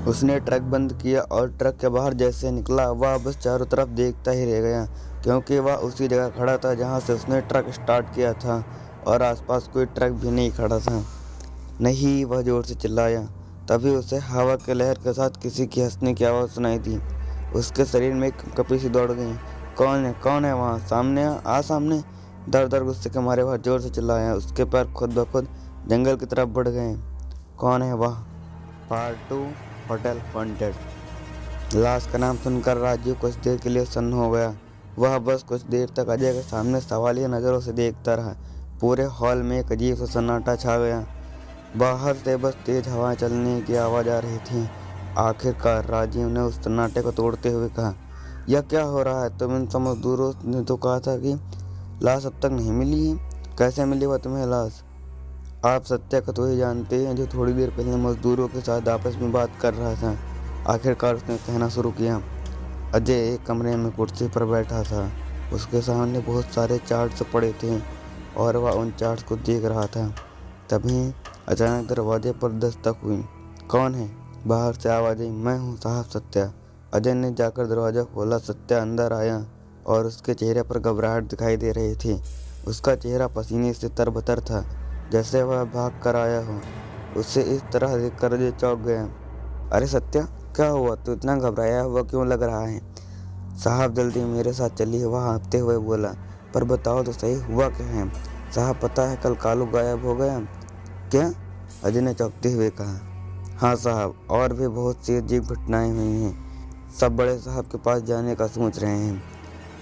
उसने ट्रक बंद किया और ट्रक के बाहर जैसे निकला वह बस चारों तरफ देखता ही रह गया, क्योंकि वह उसी जगह खड़ा था जहां से उसने ट्रक स्टार्ट किया था और आसपास कोई ट्रक भी नहीं खड़ा था। नहीं, वह जोर से चिल्लाया। तभी उसे हवा के लहर के साथ किसी की हंसने की आवाज़ सुनाई दी। उसके शरीर में एक कंपी सी दौड़ गई। कौन है? कौन है वहाँ? सामने आ सामने! दर गुस्से के मारे वह जोर से चिल्लाया। उसके पैर खुद ब खुद जंगल की तरफ बढ़ गए। कौन है वह? Part 2 hotel wanted. लाश का नाम सुनकर राजू कुछ देर के लिए सन्न हो गया। वह बस कुछ देर तक अजय के सामने सवालिया नज़रों से देखता रहा। पूरे हॉल में एक अजीब सा सन्नाटा छा गया। बाहर से बस तेज हवाएं चलने की आवाज़ आ रही थी। आखिरकार राजीव ने उस सन्नाटे को तोड़ते हुए कहा, यह क्या हो रहा है? तुम इन सब मजदूरों ने तो कहा था कि लाश अब तक नहीं मिली है। कैसे मिली वह तुम्हें लाश? आप सत्या को तो ही जानते हैं, जो थोड़ी देर पहले मजदूरों के साथ आपस में बात कर रहा था। आखिरकार उसने कहना शुरू किया। अजय एक कमरे में कुर्सी पर बैठा था। उसके सामने बहुत सारे चार्ट्स पड़े थे और वह उन चार्ट्स को देख रहा था। तभी अचानक दरवाजे पर दस्तक हुई। कौन है? बाहर से आवाज़ आई। मैं हूँ साहब, सत्या। अजय ने जाकर दरवाज़ा खोला। सत्या अंदर आया और उसके चेहरे पर घबराहट दिखाई दे रही थी। उसका चेहरा पसीने से तरबतर था, जैसे वह भाग कर आया हो। उसे इस तरह देखकर अजय चौंक गया। अरे सत्या, क्या हुआ? तू इतना घबराया हुआ क्यों लग रहा है? साहब जल्दी मेरे साथ चलिए, वह हाँफते हुए बोला। पर बताओ तो सही, हुआ क्या है? साहब पता है, कल कालू गायब हो गया। क्या? अजय ने चौंकते हुए कहा। हाँ साहब, और भी बहुत सी अजीब घटनाएं हुई हैं। सब बड़े साहब के पास जाने का सोच रहे हैं।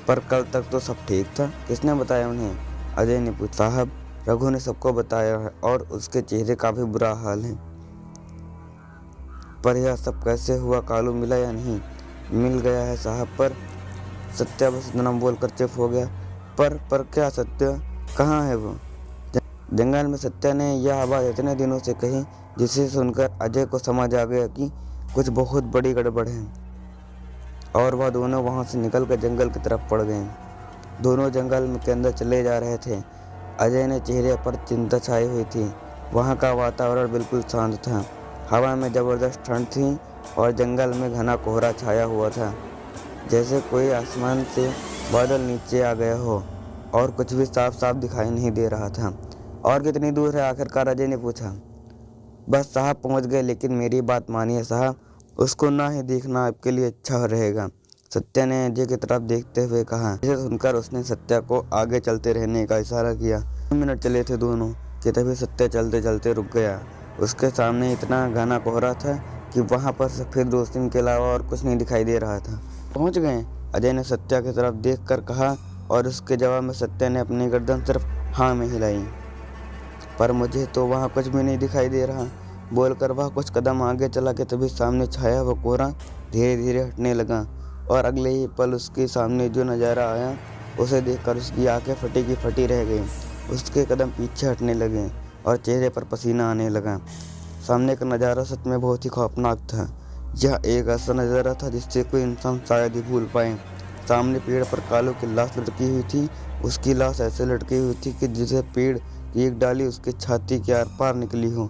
पर कल तक तो सब ठीक था। किसने बताया उन्हें? अजय ने पूछा। साहब, रघु ने सबको बताया है और उसके चेहरे का भी बुरा हाल है। पर यह सब कैसे हुआ? कालू मिला या नहीं? मिल गया है साहब, पर सत्या बस इतना बोलकर चुप हो गया। पर क्या? सत्या कहाँ है वो? जंगल में। सत्या ने यह आवाज़ इतने दिनों से कही, जिसे सुनकर अजय को समझ आ गया कि कुछ बहुत बड़ी गड़बड़ है और वह दोनों वहां से निकलकर जंगल की तरफ पड़ गए। दोनों जंगल के अंदर चले जा रहे थे। अजय ने चेहरे पर चिंता छाई हुई थी। वहाँ का वातावरण बिल्कुल शांत था। हवा में ज़बरदस्त ठंड थी और जंगल में घना कोहरा छाया हुआ था, जैसे कोई आसमान से बादल नीचे आ गया हो और कुछ भी साफ साफ दिखाई नहीं दे रहा था। और कितनी दूर है? आखिरकार अजय ने पूछा। बस साहब, पहुंच गए, लेकिन मेरी बात मानिए साहब, उसको ना ही देखना आपके लिए अच्छा रहेगा। सत्या ने अजय की तरफ देखते हुए कहा। इसे सुनकर उसने सत्या को आगे चलते रहने का इशारा किया। 2 मिनट चले थे दोनों कि तभी सत्या चलते चलते रुक गया। उसके सामने इतना घना कोहरा था कि वहां पर सफ़ेद रोशनी के अलावा और कुछ नहीं दिखाई दे रहा था। पहुंच गए? अजय ने सत्या की तरफ देखकर कहा और उसके जवाब में सत्या ने अपनी गर्दन सिर्फ हाँ में हिलाई। पर मुझे तो वहाँ कुछ भी नहीं दिखाई दे रहा, बोलकर वह कुछ कदम आगे चला कि तभी सामने छाया हुआ कोहरा धीरे धीरे हटने लगा और अगले ही पल उसके सामने जो नज़ारा आया उसे देखकर उसकी आंखें फटी की फटी रह गईं। उसके कदम पीछे हटने लगे और चेहरे पर पसीना आने लगा। सामने का नज़ारा सच में बहुत ही खौफनाक था। यह एक ऐसा नज़ारा था जिससे कोई इंसान शायद ही भूल पाए। सामने पेड़ पर कालू की लाश लटकी हुई थी। उसकी लाश ऐसे लटकी हुई थी कि जिसे पेड़ की एक डाली उसकी छाती के आर पार निकली हो।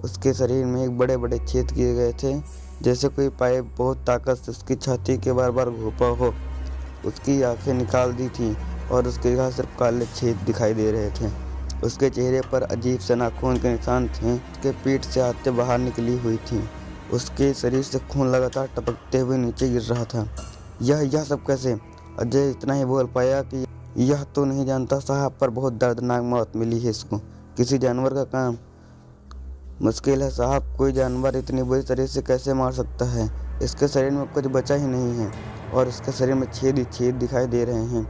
उसके शरीर में एक बड़े बड़े छेद किए गए थे, जैसे कोई पाइप बहुत ताकत से उसकी छाती के बार बार घोंपा हो। उसकी आंखें निकाल दी थी और उसके यहाँ सिर्फ काले छेद दिखाई दे रहे थे। उसके चेहरे पर अजीब से नाखून के निशान थे। उसके पीठ से आते बाहर निकली हुई थी। उसके शरीर से खून लगातार टपकते हुए नीचे गिर रहा था। यह सब कैसे? अजय इतना ही बोल पाया कि यह तो नहीं जानता साहब, पर बहुत दर्दनाक मौत मिली है इसको। किसी जानवर का काम मुश्किल है साहब। कोई जानवर इतनी बुरी तरह से कैसे मार सकता है? इसके शरीर में कुछ बचा ही नहीं है और इसके शरीर में छेद ही छेद दिखाई दे रहे हैं।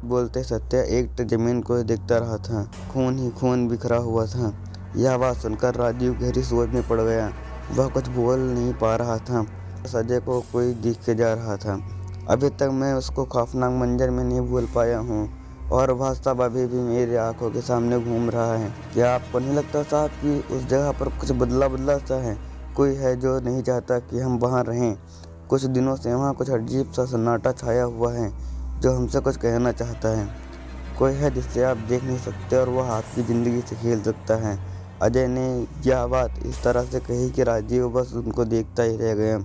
बोलते सत्या एक जमीन को देखता रहा था। खून ही खून बिखरा हुआ था। यह आवाज़ सुनकर राजीव गहरी सोच में पड़ गया। वह कुछ बोल नहीं पा रहा था। अजय को कोई दिख के जा रहा था। अभी तक मैं उसको खौफनाक मंजर में नहीं भूल पाया हूँ और वह सब अभी भी मेरी आंखों के सामने घूम रहा है। क्या आपको नहीं लगता साहब कि उस जगह पर कुछ बदला सा है? कोई है जो नहीं चाहता कि हम वहाँ रहें। कुछ दिनों से वहाँ कुछ अजीब सा सन्नाटा छाया हुआ है जो हमसे कुछ कहना चाहता है। कोई है जिससे आप देख नहीं सकते और वह आपकी ज़िंदगी से खेल सकता है। अजय ने यह बात इस तरह से कही कि राजीव बस उनको देखता ही रह गया।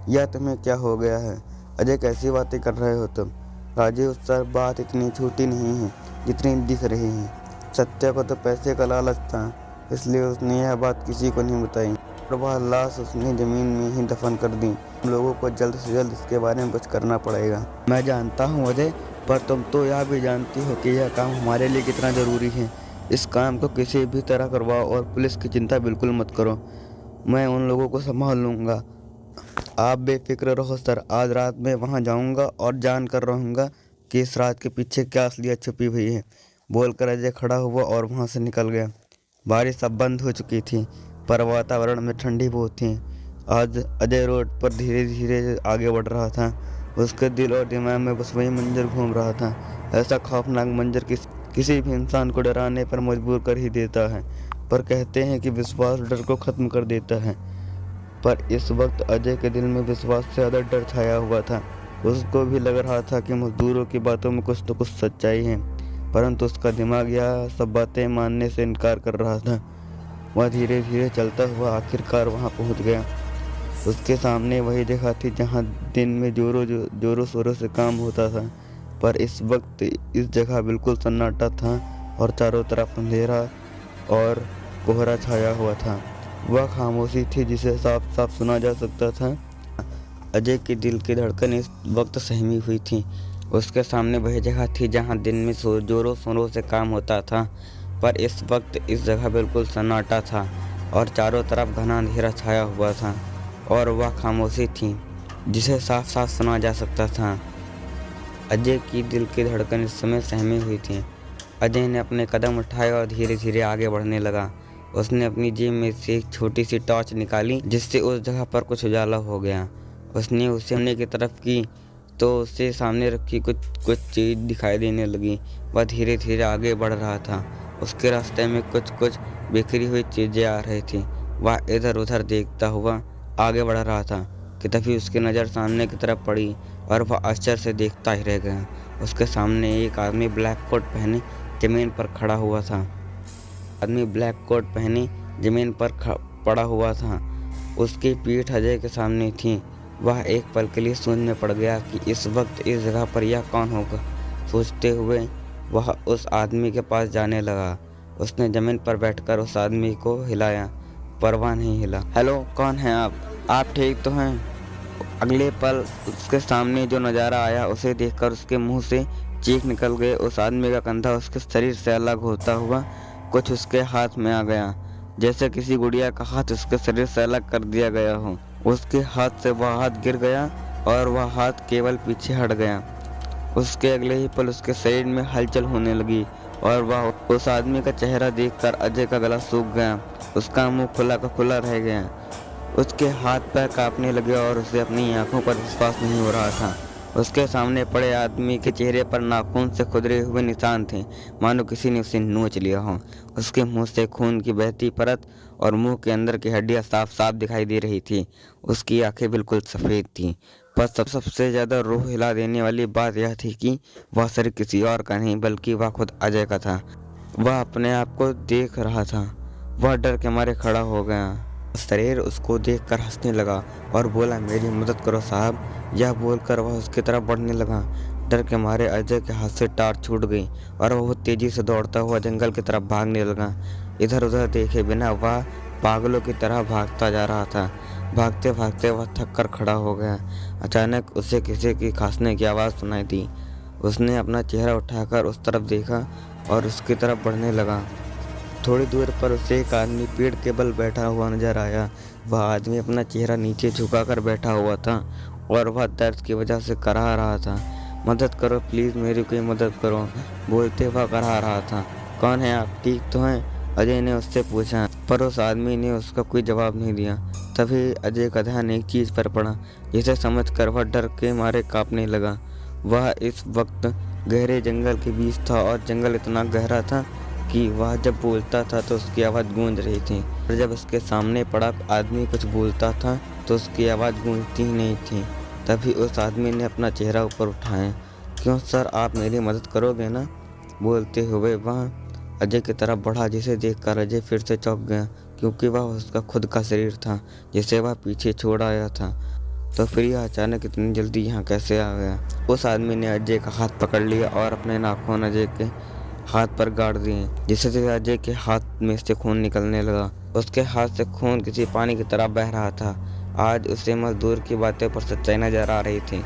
यह तुम्हें क्या हो गया है? अजय, कैसी बातें कर रहे हो तुम? राजीव सर, बात इतनी छोटी नहीं है जितनी दिख रही है। सत्या को तो पैसे का लालच था, इसलिए उसने यह बात किसी को नहीं बताई और वह लाश उसने जमीन में ही दफन कर दी। हम लोगों को जल्द से जल्द इसके बारे में कुछ करना पड़ेगा। मैं जानता हूँ अजय, पर तुम तो यह भी जानती हो कि यह काम हमारे लिए कितना ज़रूरी है। इस काम को किसी भी तरह करवाओ और पुलिस की चिंता बिल्कुल मत करो। मैं उन लोगों को संभाल लूँगा। आप बेफिक्र रहो सर। आज रात में वहाँ जाऊँगा और जान कर रहूँगा कि इस रात के पीछे क्या असलियत छुपी हुई है। बोलकर अजय खड़ा हुआ और वहाँ से निकल गया। बारिश अब बंद हो चुकी थी, पर वातावरण में ठंडी बहुत थी। आज अजय रोड पर धीरे धीरे आगे बढ़ रहा था। उसके दिल और दिमाग में बस वही मंजर घूम रहा था। ऐसा खौफनाक मंजर किसी भी इंसान को डराने पर मजबूर कर ही देता है, पर कहते हैं कि विश्वास डर को ख़त्म कर देता है। पर इस वक्त अजय के दिल में विश्वास से ज़्यादा डर छाया हुआ था। उसको भी लग रहा था कि मजदूरों की बातों में कुछ तो कुछ सच्चाई है, परंतु उसका दिमाग यह सब बातें मानने से इनकार कर रहा था। वह धीरे धीरे चलता हुआ आखिरकार वहाँ पहुँच गया। उसके सामने वही जगह थी जहाँ दिन में जोरों शोरों से काम होता था, पर इस वक्त इस जगह बिल्कुल सन्नाटा था और चारों तरफ अंधेरा और कोहरा छाया हुआ था। वह खामोशी थी जिसे साफ साफ सुना जा सकता था। अजय के दिल की धड़कन इस वक्त सहमी हुई थी। उसके सामने वही जगह थी जहाँ दिन में जोरों शोरों से काम होता था, पर इस वक्त इस जगह बिल्कुल सन्नाटा था और चारों तरफ घना अंधेरा छाया हुआ था और वह खामोशी थी जिसे साफ साफ सुना जा सकता था। अजय की दिल की धड़कन इस समय सहमी हुई थी। अजय ने अपने कदम उठाए और धीरे धीरे आगे बढ़ने लगा। उसने अपनी जेब में से एक छोटी सी टॉर्च निकाली, जिससे उस जगह पर कुछ उजाला हो गया। उसने उसे सामने की तरफ की तो उसे सामने रखी कुछ चीज़ दिखाई देने लगी। वह धीरे धीरे आगे बढ़ रहा था। उसके रास्ते में कुछ बिखरी हुई चीज़ें आ रही थी। वह इधर उधर देखता हुआ आगे बढ़ रहा था कि तभी उसकी नज़र सामने की तरफ पड़ी और वह आश्चर्य से देखता ही रह गया। उसके सामने एक आदमी ब्लैक कोट पहने ज़मीन पर खड़ा हुआ था। आदमी ब्लैक कोट पहने ज़मीन पर पड़ा हुआ था। उसकी पीठ अजय के सामने थी। वह एक पल के लिए शून्य में पड़ गया कि इस वक्त इस जगह पर यह कौन होगा। सोचते हुए वह उस आदमी के पास जाने लगा। उसने ज़मीन पर बैठकर उस आदमी को हिलाया, पर वह नहीं हिला। हेलो, कौन हैं आप ठीक तो हैं? अगले पल उसके सामने जो नज़ारा आया उसे देखकर उसके मुंह से चीख निकल गई। उस आदमी का कंधा उसके शरीर से अलग होता हुआ कुछ उसके हाथ में आ गया, जैसे किसी गुड़िया का हाथ उसके शरीर से अलग कर दिया गया हो। उसके हाथ से वह हाथ गिर गया और वह हाथ केवल पीछे हट गया। उसके अगले ही पल उसके शरीर में हलचल होने लगी और वह उस आदमी का चेहरा देखकर अजय का गला सूख गया। उसका मुंह खुला का खुला रह गया। उसके हाथ पैर कांपने लगे और उसे अपनी आंखों पर विश्वास नहीं हो रहा था। उसके सामने पड़े आदमी के चेहरे पर नाखून से खुदरे हुए निशान थे, मानो किसी ने उसे नोच लिया हो। उसके मुंह से खून की बहती परत और मुंह के अंदर की हड्डियां साफ साफ दिखाई दे रही थी। उसकी आंखें बिल्कुल सफ़ेद थीं। पर सबसे ज़्यादा रूह हिला देने वाली बात यह थी कि वह शरीर किसी और का नहीं बल्कि वह खुद अजय का था। वह अपने आप को देख रहा था। वह डर के मारे खड़ा हो गया। शरीर उसको देखकर हंसने लगा और बोला, मेरी मदद करो साहब। यह बोलकर वह उसकी तरफ बढ़ने लगा। डर के मारे अजय के हाथ से टार्च छूट गई और वह तेजी से दौड़ता हुआ जंगल की तरफ भागने लगा। इधर उधर देखे बिना वह पागलों की तरह भागता जा रहा था। भागते भागते वह थक कर खड़ा हो गया। अचानक उसे किसी की खांसने की आवाज़ सुनाई दी। उसने अपना चेहरा उठाकर उस तरफ देखा और उसकी तरफ बढ़ने लगा। थोड़ी दूर पर उसे एक आदमी पेड़ के बल बैठा हुआ नजर आया। वह आदमी अपना चेहरा नीचे झुकाकर बैठा हुआ था और वह दर्द की वजह से कराह रहा था। मदद करो प्लीज़, मेरी कोई मदद करो, बोलते वह कराह रहा था। कौन है आप, ठीक तो हैं? अजय ने उससे पूछा, पर उस आदमी ने उसका कोई जवाब नहीं दिया। तभी अजय का ध्यान एक चीज़ पर पड़ा, जिसे समझकर वह डर के मारे कांपने लगा। वह इस वक्त गहरे जंगल के बीच था और जंगल इतना गहरा था कि वह जब बोलता था तो उसकी आवाज़ गूंज रही थी, और जब उसके सामने पड़ा आदमी कुछ बोलता था तो उसकी आवाज़ गूंजती ही नहीं थी। तभी उस आदमी ने अपना चेहरा ऊपर उठाया। क्यों सर, आप मेरी मदद करोगे ना? बोलते हुए वह अजय की तरफ बढ़ा, जिसे देखकर अजय फिर से चौंक गया, क्योंकि वह उसका खुद का शरीर था जिसे वह पीछे छोड़ आया था। तो फिर यह अचानक इतनी जल्दी यहाँ कैसे आ गया? उस आदमी ने अजय का हाथ पकड़ लिया और अपने नाखून अजय के हाथ पर गाड़ दिए, जिससे अजय के हाथ में से खून निकलने लगा। उसके हाथ से खून किसी पानी की तरह बह रहा था। आज उसे मजदूर की बातें पर सच्चाई नजर आ रही थी।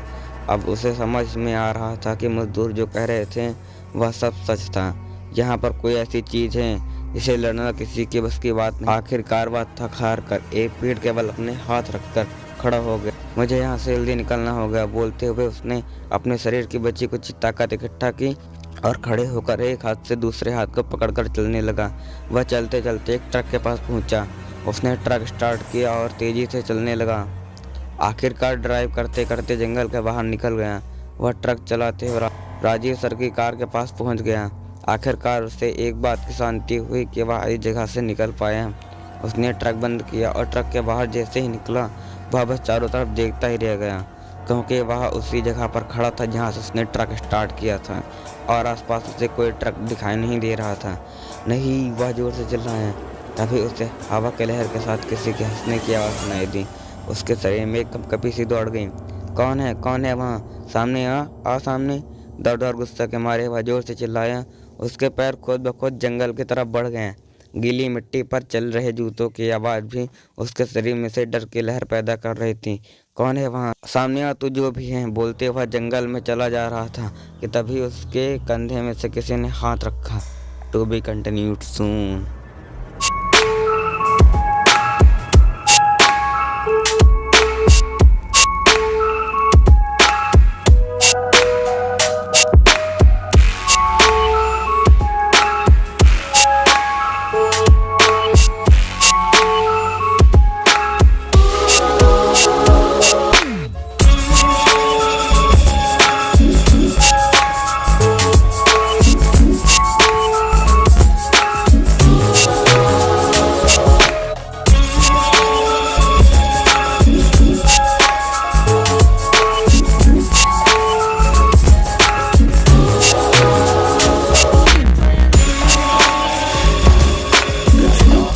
अब उसे समझ में आ रहा था कि मजदूर जो कह रहे थे वह सब सच था। यहाँ पर कोई ऐसी चीज है जिसे लड़ना किसी के बस की बात नहीं। आखिरकार वह थक हार कर एक पेड़ के बल अपने हाथ रखकर खड़ा हो गया। मुझे यहाँ से जल्दी निकलना होगा, बोलते हुए उसने अपने शरीर की बची कुछ ताकत इकट्ठा की और खड़े होकर एक हाथ से दूसरे हाथ को पकड़कर चलने लगा। वह चलते चलते एक ट्रक के पास पहुंचा। उसने ट्रक स्टार्ट किया और तेजी से चलने लगा। आखिरकार ड्राइव करते करते जंगल के बाहर निकल गया। वह ट्रक चलाते हुए राजीव सर की कार के पास पहुंच गया। आखिरकार उसे एक बात की शांति हुई कि वह इस जगह से निकल पाया। उसने ट्रक बंद किया और ट्रक के बाहर जैसे ही निकला, वह बस चारों तरफ देखता ही रह गया, क्योंकि वह उसी जगह पर खड़ा था जहाँ से उसने ट्रक स्टार्ट किया था और आसपास उसे कोई ट्रक दिखाई नहीं दे रहा था। नहीं, वह जोर से चिल्लाया। तभी उसे हवा के लहर के साथ किसी के हंसने की आवाज़ सुनाई दी। उसके शरीर में एक कंपकपी सी दौड़ गई। कौन है? कौन है वहाँ? सामने आ सामने! दर्द और गुस्सा के मारे वह जोर से चिल्लाया। उसके पैर खुद ब खुद जंगल की तरफ बढ़ गए। गीली मिट्टी पर चल रहे जूतों की आवाज़ भी उसके शरीर में से डर की लहर पैदा कर रही थी। कौन है वहाँ? सामने आ तू जो भी है! बोलते हुए जंगल में चला जा रहा था कि तभी उसके कंधे में से किसी ने हाथ रखा। To be continued soon.